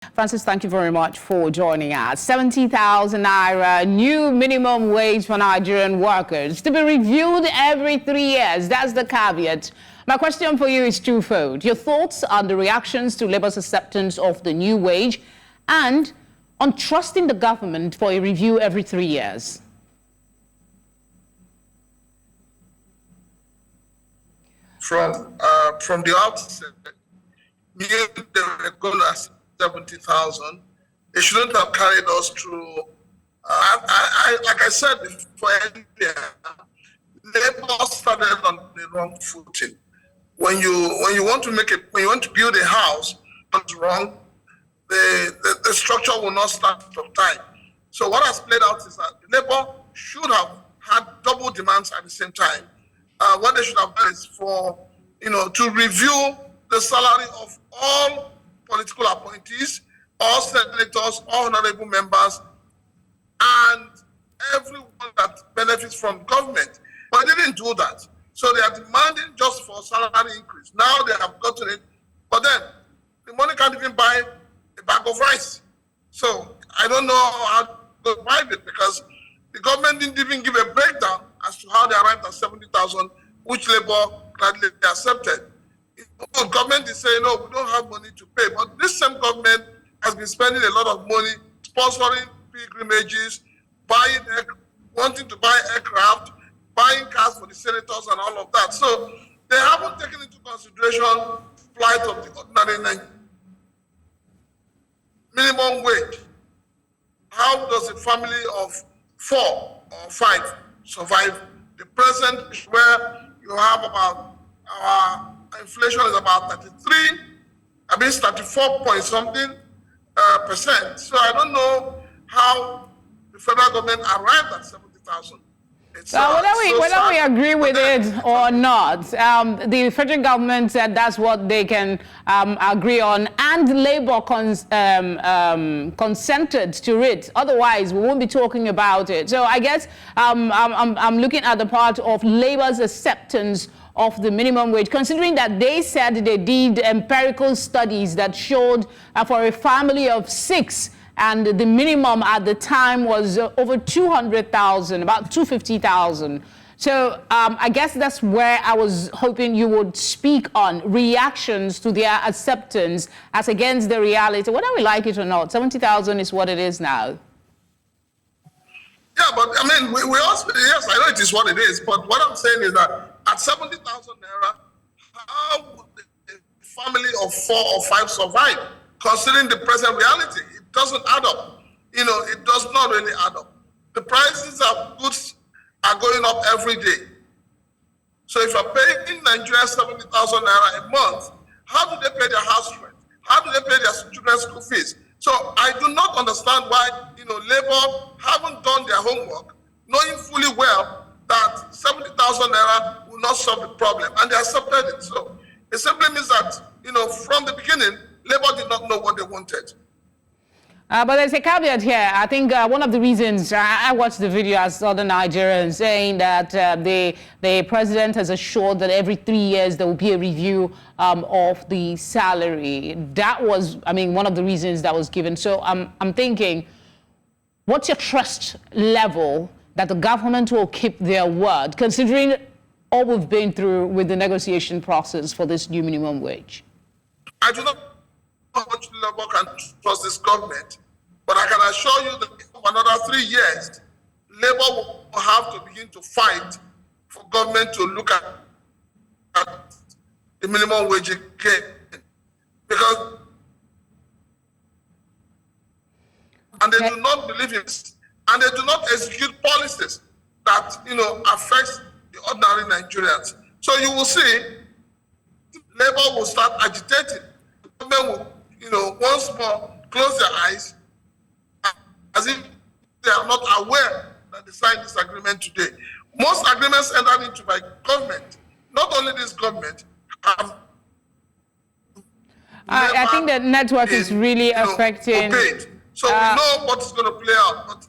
Francis, thank you very much for joining us. 70,000 naira, new minimum wage for Nigerian workers to be reviewed every 3 years. That's the caveat. My question for you is twofold. Your thoughts on the reactions to Labour's acceptance of the new wage and on trusting the government for a review every 3 years. From the outset, knew they were going to accept 70,000. They shouldn't have carried us through. Like I said before, Labour started on the wrong footing. When you want to build a house, that's wrong. The structure will not start on time. So what has played out is that Labour should have had double demands at the same time. What they should have done is to review the salary of all political appointees, all senators, all honorable members, and everyone that benefits from government. But they didn't do that. So they are demanding just for salary increase. Now they have gotten it, but then the money can't even buy a bag of rice. So I don't know how to buy it because the government didn't even give a breakdown as to how they arrived at 70,000, which Labour gladly accepted. The government is saying, no, we don't have money to pay. But this same government has been spending a lot of money sponsoring pilgrimages, wanting to buy aircraft, buying cars for the senators and all of that. So they haven't taken into consideration plight of the ordinary minimum wage. How does a family of 4 or 5 survive the present where you have about our inflation is about 34 point something percent. So I don't know how the federal government arrived at 70,000. Whether we agree with it or not, the federal government said that's what they can agree on, and Labour consented to it. Otherwise, we won't be talking about it. So I guess I'm looking at the part of Labour's acceptance of the minimum wage, considering that they said they did empirical studies that showed for a family of 6, and the minimum at the time was over 200,000, about 250,000. So I guess that's where I was hoping you would speak on reactions to their acceptance as against the reality. Whether we like it or not, 70,000 is what it is now. Yeah, but I mean, we also, yes, I know it is what it is, but what I'm saying is that at 70,000 naira, how would a family of 4 or 5 survive, considering the present reality? It doesn't add up. It does not really add up. The prices of goods are going up every day. So if you're paying Nigerians 70,000 naira a month, how do they pay their house rent? How do they pay their children's school fees? So I do not understand why, Labour haven't done their homework, knowing fully well that 70,000 naira will not solve the problem, and they accepted it. So it simply means that, from the beginning, Labour did not know what they wanted. But there's a caveat here. I think one of the reasons I watched the video as other Nigerians saying that the president has assured that every 3 years there will be a review of the salary. That was, one of the reasons that was given. So I'm thinking, what's your trust level that the government will keep their word, considering all we've been through with the negotiation process for this new minimum wage? I do not know how much Labour can trust this government, but I can assure you that for another 3 years, Labour will have to begin to fight for government to look at the minimum wage again. Because and they do not believe in this, and they do not execute policies that affects the ordinary Nigerians. So you will see Labour will start agitating. The government will, once more close their eyes as if they are not aware that they signed this agreement today. Most agreements entered into by government, not only this government, have I think the network is really affecting. Obeyed. So we know what's going to play out. But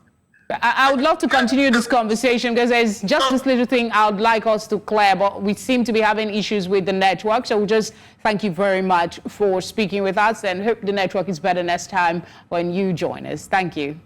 I would love to continue this conversation because there's just this little thing I would like us to clear, but we seem to be having issues with the network. So we'll just thank you very much for speaking with us and hope the network is better next time when you join us. Thank you.